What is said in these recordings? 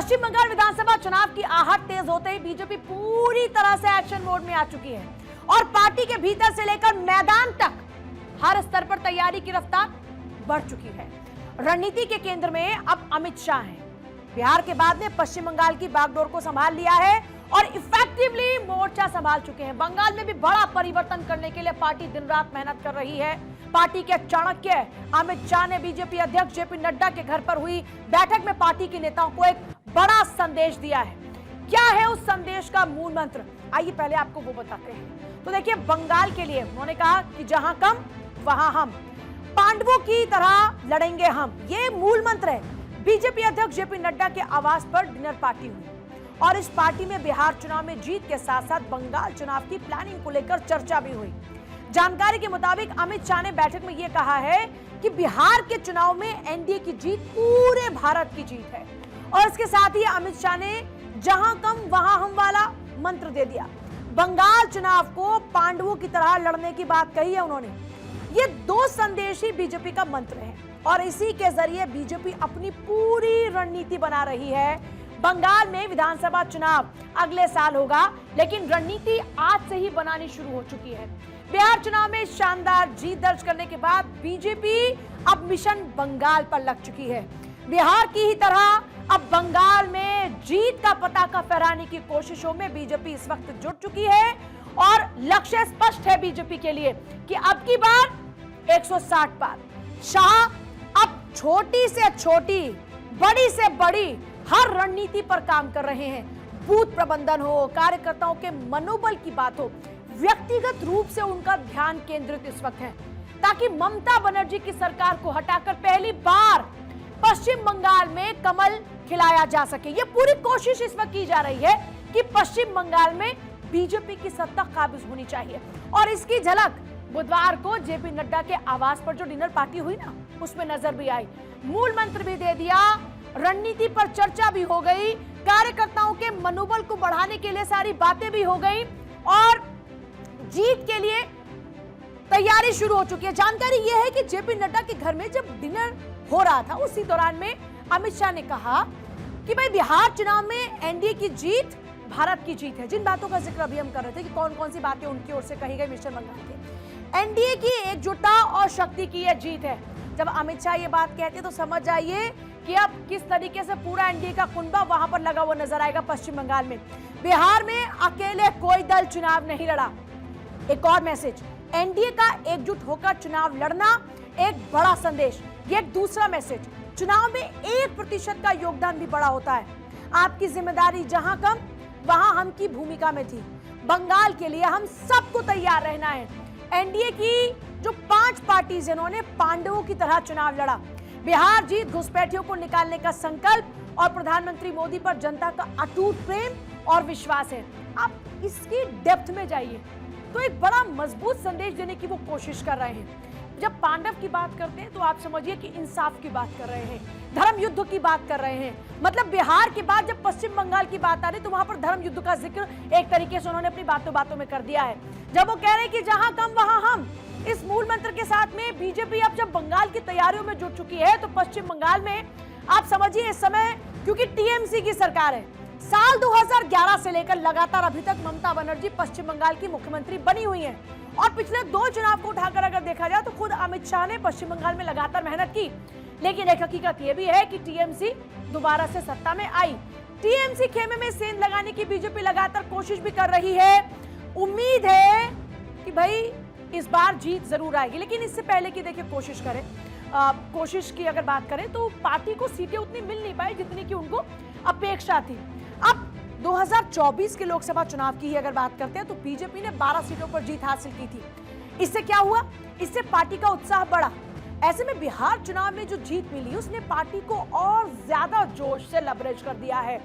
पश्चिम बंगाल विधानसभा चुनाव की आहट तेज होते ही बीजेपी पूरी तरह से एक्शन मोड में आ चुकी है और पार्टी के भीतर से लेकर मैदान तक हर स्तर पर तैयारी की रफ्तार बढ़ चुकी है। रणनीति के केंद्र में अब अमित शाह हैं। बिहार के बाद ने पश्चिम बंगाल की बागडोर को संभाल लिया है और इफेक्टिवली मोर्चा संभाल चुके हैं। बंगाल में भी बड़ा परिवर्तन करने के लिए पार्टी दिन रात मेहनत कर रही है। पार्टी के चाणक्य अमित शाह ने बीजेपी अध्यक्ष जेपी नड्डा के घर पर हुई बैठक में पार्टी के नेताओं को एक बड़ा संदेश दिया है। क्या है उस संदेश का मूल मंत्र, आइए पहले आपको वो बताते हैं। तो देखिए, बंगाल के लिए उन्होंने कहा कि जहां कम वहां हम, पांडवों की तरह लड़ेंगे हम, ये मूल मंत्र है। बीजेपी अध्यक्ष जेपी नड्डा के आवास पर डिनर पार्टी हुई और इस पार्टी में बिहार चुनाव में जीत के साथ साथ बंगाल चुनाव की प्लानिंग को लेकर चर्चा भी हुई। जानकारी के मुताबिक अमित शाह ने बैठक में यह कहा है कि बिहार के चुनाव में एनडीए की जीत पूरे भारत की जीत है और इसके साथ ही अमित शाह ने जहां कम वहां हम वाला मंत्र दे दिया। बंगाल चुनाव को पांडवों की तरह लड़ने की बात कही है उन्होंने। ये दो संदेश ही बीजेपी का मंत्र है और इसी के जरिए बीजेपी अपनी पूरी रणनीति बना रही है। बंगाल में विधानसभा चुनाव अगले साल होगा, लेकिन रणनीति आज से ही बनानी शुरू हो चुकी है। बिहार चुनाव में शानदार जीत दर्ज करने के बाद बीजेपी अब मिशन बंगाल पर लग चुकी है। बिहार की ही तरह अब बंगाल में जीत का पताका फहराने की कोशिशों में बीजेपी इस वक्त जुट चुकी है और लक्ष्य स्पष्ट है बीजेपी के लिए कि अब की बार 160 पार। शाह अब छोटी से छोटी, बड़ी से बड़ी हर रणनीति पर काम कर रहे हैं। बूथ प्रबंधन हो, कार्यकर्ताओं के मनोबल की बात हो, व्यक्तिगत रूप से उनका ध्यान केंद्रित इस वक्त है ताकि ममता बनर्जी की सरकार को हटाकर पहली बार पश्चिम बंगाल में कमल खिलाया जा सके। ये पूरी कोशिश इस वक्त की जा रही है कि पश्चिम बंगाल में बीजेपी की सत्ता काबिज होनी चाहिए और इसकी झलक बुधवार को जेपी नड्डा के आवास पर जो डिनर पार्टी हुई ना, उसमें नजर भी आई। मूल मंत्र भी दे दिया, रणनीति पर चर्चा भी हो गई, कार्यकर्ताओं के मनोबल को बढ़ाने के लिए सारी बातें भी हो गई और जीत के लिए तैयारी शुरू हो चुकी है। जानकारी यह है कि जेपी नड्डा के घर में जब डिनर हो रहा था, उसी दौरान में अमित शाह ने कहा कि भाई बिहार चुनाव में एनडीए की जीत भारत की जीत है। जिन बातों का जिक्र अभी हम कर रहे थे कि कौन कौन सी बातें उनकी ओर से कही गई मिशन बंगाल के, एनडीए की एकजुटता और शक्ति की यह जीत है। जब अमित शाह ये बात कहते तो समझ जाइए कि अब किस तरीके से पूरा एनडीए का कुंबा वहां पर लगा हुआ नजर आएगा पश्चिम बंगाल में। बिहार में अकेले कोई दल चुनाव नहीं लड़ा। एक और मैसेज, एनडीए का एकजुट होकर चुनाव लड़ना एक बड़ा संदेश। ये एक दूसरा मैसेज, चुनाव में 1% का योगदान भी बड़ा होता है। आपकी जिम्मेदारी जहां कम वहां हम की भूमिका में थी। बंगाल के लिए हम सबको तैयार रहना है। एनडीए की जो 5 पार्टीज इन्होंने पांडवों की तरह चुनाव लड़ा। बिहार जीत घुसपैठियों को निकालने का संकल्प और प्रधानमंत्री मोदी पर जनता का अटूट प्रेम और विश्वास है। आप इसकी डेप्थ में जाइए तो एक बड़ा मजबूत संदेश देने की वो कोशिश कर रहे हैं। जब पांडव की बात करते हैं तो आप समझिए कि इंसाफ की बात कर रहे हैं, धर्म युद्ध की बात कर रहे हैं। मतलब बिहार के बाद जब पश्चिम बंगाल की बात आ रही तो वहां पर धर्म युद्ध का जिक्र एक तरीके से उन्होंने अपनी बातों बातों में कर दिया है। जब वो कह रहे हैं कि जहां कम वहां हम, इस मूल मंत्र के साथ में बीजेपी अब जब बंगाल की तैयारियों में जुट चुकी है तो पश्चिम बंगाल में आप समझिए इस समय, क्योंकि टीएमसी की सरकार है, साल 2011 से लेकर लगातार अभी तक ममता बनर्जी पश्चिम बंगाल की मुख्यमंत्री बनी हुई हैं और पिछले 2 चुनाव को उठाकर अगर देखा जाए तो खुद अमित शाह ने पश्चिम बंगाल में लगातार मेहनत की। लेकिन एक हकीकत यह भी है कि टीएमसी दोबारा से सत्ता में आई। टीएमसी खेमे में सेंध लगाने की बीजेपी लगातार कोशिश भी कर रही है। उम्मीद है कि भाई इस बार जीत जरूर आएगी, लेकिन इससे पहले की देखिए कोशिश की अगर बात करें तो पार्टी को सीटें उतनी मिल नहीं पाई जितनी की उनको अपेक्षा थी। अब 2024 के लोकसभा चुनाव की ही अगर बात करते हैं तो बीजेपी ने 12 सीटों पर जीत हासिल की थी। इससे क्या हुआ, इससे पार्टी का उत्साह बढ़ा। ऐसे में बिहार चुनाव में जो जीत मिली उसने पार्टी को और ज्यादा जोश से लबरेज कर दिया है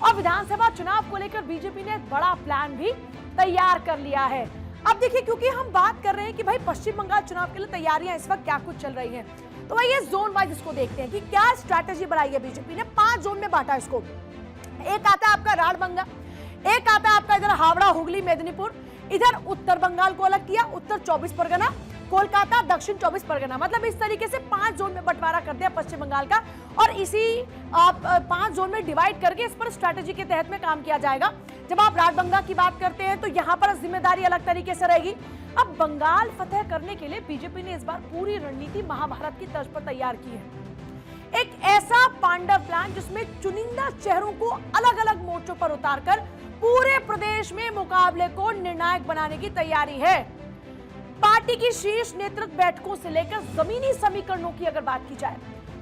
और विधानसभा चुनाव को लेकर बीजेपी ने एक बड़ा प्लान भी तैयार कर लिया है। अब देखिए, क्योंकि हम बात कर रहे हैं कि भाई पश्चिम बंगाल चुनाव के लिए तैयारियां इस वक्त क्या कुछ चल रही हैं, तो भाई ये जोन वाइज इसको देखते हैं कि क्या स्ट्रैटेजी बनाई है बीजेपी ने। 5 जोन में बांटा इसको। एक आता है आपका राड़बंगा, एक आता है आपका इधर हावड़ा, हुगली, मेदिनीपुर, इधर उत्तर बंगाल को अलग किया, उत्तर 24 परगना, कोलकाता, दक्षिण 24 परगना, मतलब इस तरीके से 5 जोन में बंटवारा कर दिया पश्चिम बंगाल का, और इसी 5 जोन में डिवाइड करके इस पर स्ट्रैटेजी के तहत में काम किया जाएगा। जब आप राजबंगा की बात करते हैं तो यहाँ पर जिम्मेदारी अलग तरीके से रहेगी। अब बंगाल फतेह करने के लिए बीजेपी ने इस बार पूरी रणनीति महाभारत की तर्ज पर तैयार की है। एक ऐसा पांडव प्लान जिसमें चुनिंदा चेहरों को अलग अलग मोर्चों पर उतारकर पूरे प्रदेश में मुकाबले को निर्णायक बनाने की तैयारी है। पार्टी की शीर्ष नेतृत्व बैठकों से लेकर जमीनी समीकरणों की अगर बात की जाए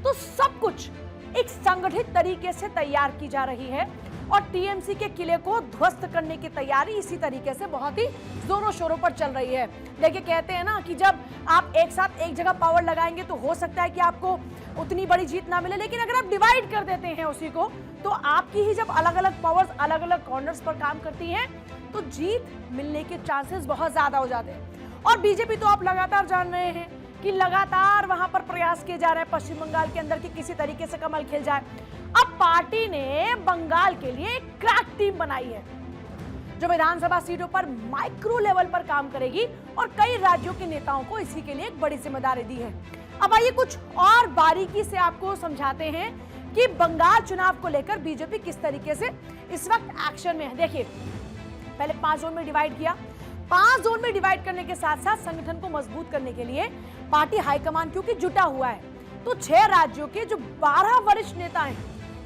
तो सब कुछ एक संगठित तरीके से तैयार की जा रही है, और टीएमसी के किले को ध्वस्त करने की तैयारी इसी तरीके से बहुत ही जोरों शोरों पर चल रही है। देखिए, कहते हैं ना कि जब आप एक साथ एक जगह पावर लगाएंगे तो हो सकता है कि आपको उतनी बड़ी जीत ना मिले, लेकिन अगर आप डिवाइड कर देते हैं उसी को, तो आपकी ही जब अलग अलग पावर्स अलग अलग कॉर्नर्स पर काम करती हैं तो जीत मिलने के चांसेस बहुत ज्यादा हो जाते हैं। और बीजेपी तो आप लगातार जान रहे हैं कि लगातार वहां पर प्रयास किए जा रहे हैं पश्चिम बंगाल के अंदर कि किसी तरीके से कमल खिल जाए। अब पार्टी ने बंगाल के लिए एक क्रैक टीम बनाई है जो विधानसभा सीटों पर माइक्रो लेवल पर काम करेगी, और कई राज्यों के नेताओं को इसी के लिए एक बड़ी जिम्मेदारी दी है। अब आइए कुछ और बारीकी से आपको समझाते हैं कि बंगाल चुनाव को लेकर बीजेपी किस तरीके से इस वक्त एक्शन में है। देखिए, पहले 5 जोन में डिवाइड किया। 5 जोन में डिवाइड करने के साथ साथ संगठन को मजबूत करने के लिए पार्टी हाईकमान क्योंकि जुटा हुआ है, तो 6 राज्यों के जो 12 वरिष्ठ नेता हैं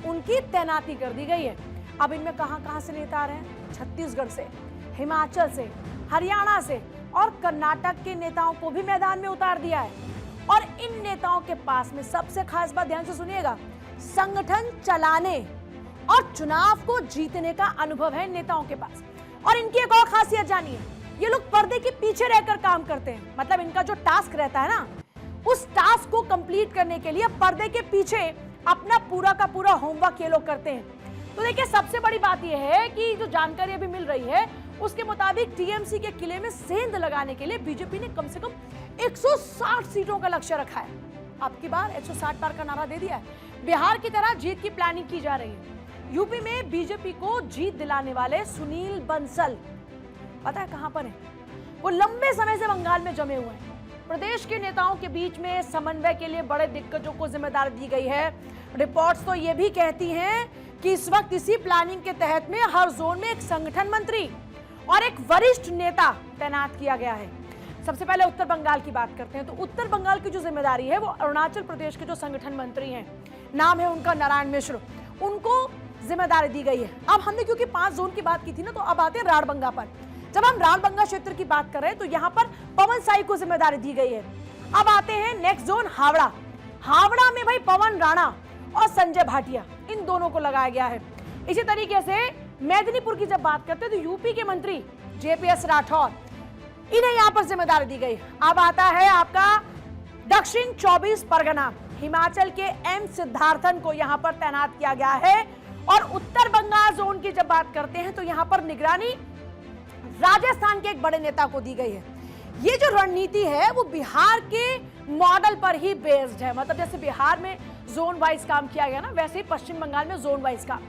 उनकी तैनाती कर दी गई है। अब इनमें कहां से नेता आ रहे हैं? छत्तीसगढ़ से, हिमाचल से, हरियाणा से और कर्नाटक के नेताओं को भी मैदान में उतार दिया है। और इन नेताओं के पास में सबसे खास बात, ध्यान से सुनिएगा, संगठन चलाने और चुनाव को जीतने का अनुभव है नेताओं के पास। और इनकी एक और खासियत जानिए, ये लोग पर्दे के पीछे रहकर काम करते हैं। मतलब इनका जो टास्क रहता है ना, उस टास्क को कंप्लीट करने के लिए पर्दे के पीछे अपना पूरा का पूरा होमवर्क ये लोग करते हैं। तो देखिए, सबसे बड़ी बात यह है कि जो जानकारी अभी मिल रही है उसके मुताबिक टीएमसी के किले में सेंध लगाने के लिए बीजेपी ने कम से कम 160 सीटों का लक्ष्य रखा है। अब की बार 160 पार का नारा दे दिया है। बिहार की तरह जीत की प्लानिंग की जा रही है। यूपी में बीजेपी को जीत दिलाने वाले सुनील बंसल पता है कहां पर है? वो लंबे समय से बंगाल में जमे हुए हैं। प्रदेश के नेताओं के बीच में समन्वय के लिए बड़े दिग्गजों को जिम्मेदारी दी गई है। रिपोर्ट्स तो ये भी कहती हैं कि इस वक्त इसी प्लानिंग के तहत में हर जोन में एक संगठन मंत्री और एक वरिष्ठ नेता तैनात किया गया है। सबसे पहले उत्तर बंगाल की बात करते हैं। तो उत्तर बंगाल की जो जिम्मेदारी है वो अरुणाचल प्रदेश के जो संगठन मंत्री हैं, नाम है उनका नारायण मिश्र, उनको जिम्मेदारी दी गई है। अब हमने क्योंकि 5 जोन की बात की थी ना, तो अब आते हैं राड़बंगा पर। जब हम राड़बंगा क्षेत्र की बात कर रहे हैं तो यहाँ पर पवन साई को जिम्मेदारी दी गई है। अब आते हैं नेक्स्ट जोन हावड़ा। हावड़ा में भाई पवन राणा और संजय भाटिया, इन दोनों को लगाया गया है। इसी तरीके से मेदिनीपुर की जब बात करते हैं तो यूपी के मंत्री जेपीएस राठौर, इन्हें यहाँ पर जिम्मेदारी दी गई। अब आता है आपका दक्षिण 24 परगना, हिमाचल के एम सिद्धार्थन को यहाँ पर तैनात किया गया है। और उत्तर बंगाल जोन की जब बात करते हैं तो यहाँ पर निगरानी राजस्थान के एक बड़े नेता को दी गई है। ये जो रणनीति है वो बिहार के मॉडल पर ही बेस्ड है। मतलब जैसे बिहार में जोन वाइज काम किया गया ना, वैसे ही पश्चिम बंगाल में जोन वाइज काम।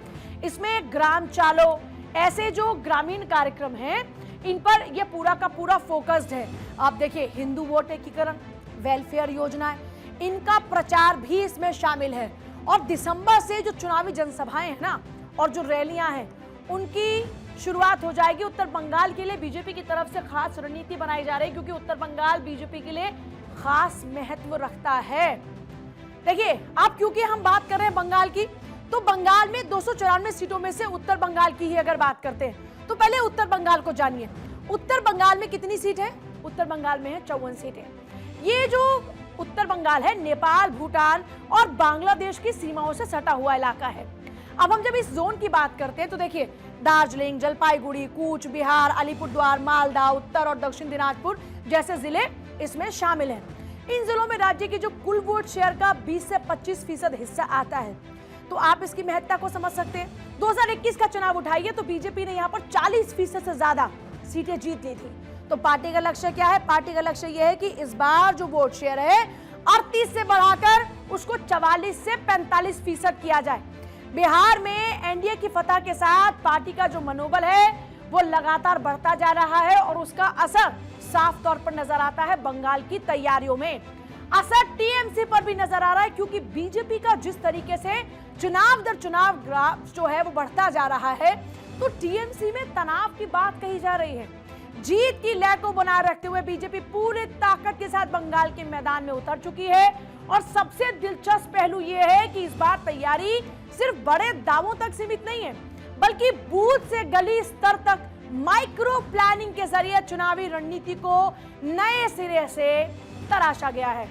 इसमें ग्राम चालो, ऐसे जो ग्रामीण कार्यक्रम हैं, इन पर यह पूरा का पूरा फोकस्ड है। आप देखिए, हिंदू वोट एकीकरण, वेलफेयर योजनाएं, इनका प्रचार भी इसमें शामिल है। और दिसंबर से जो चुनावी जनसभाएं हैं ना, और जो रैलियां हैं, उनकी शुरुआत हो जाएगी। उत्तर बंगाल के लिए बीजेपी की तरफ से खास रणनीति बनाई जा रही है, क्योंकि उत्तर बंगाल बीजेपी के लिए खास महत्व रखता है। देखिए, अब क्योंकि हम बात कर रहे हैं बंगाल की, तो बंगाल में 294 सीटों में से उत्तर बंगाल की ही अगर बात करते हैं तो पहले उत्तर बंगाल को जानिए। उत्तर बंगाल में कितनी सीट है? उत्तर बंगाल में है 54 सीटें। ये जो उत्तर बंगाल है, नेपाल, भूटान और बांग्लादेश की सीमाओं से सटा हुआ इलाका है। अब हम जब इस जोन की बात करते हैं तो देखिए, दार्जिलिंग, जलपाईगुड़ी, कूच बिहार, अलीपुरद्वार, मालदा, उत्तर और दक्षिण दिनाजपुर जैसे जिले इसमें शामिल हैं। इन जिलों में राज्य की जो कुल वोट शेयर का 20 से 25% हिस्सा आता है। तो आप इसकी महत्ता को समझ सकते हैं। 2021 का चुनाव उठाइए तो बीजेपी ने यहाँ पर 40% से ज्यादा सीटें जीत ली थी। तो पार्टी का लक्ष्य क्या है? पार्टी का लक्ष्य यह है कि इस बार जो वोट शेयर है 38 से बढ़ाकर उसको 44 से 45% किया जाए। बिहार में एनडीए की फतह के साथ पार्टी का जो मनोबल है वो लगातार बढ़ता जा रहा है और उसका असर साफ तौर पर नजर आता है बंगाल की तैयारियों में। असर टीएमसी पर भी नजर आ रहा है, क्योंकि बीजेपी का जिस तरीके से चुनाव दर चुनाव ग्राफ जो है वो बढ़ता जा रहा है, तो टीएमसी में तनाव की बात कही जा रही है। जीत की लय को बनाए रखते हुए बीजेपी पूरी ताकत के साथ बंगाल के मैदान में उतर चुकी है। और सबसे दिलचस्प पहलू यह है कि इस बार तैयारी सिर्फ बड़े दावों तक सीमित नहीं है, बल्कि बूथ से गली स्तर तक माइक्रो प्लानिंग के जरिए चुनावी रणनीति को नए सिरे से तराशा गया है।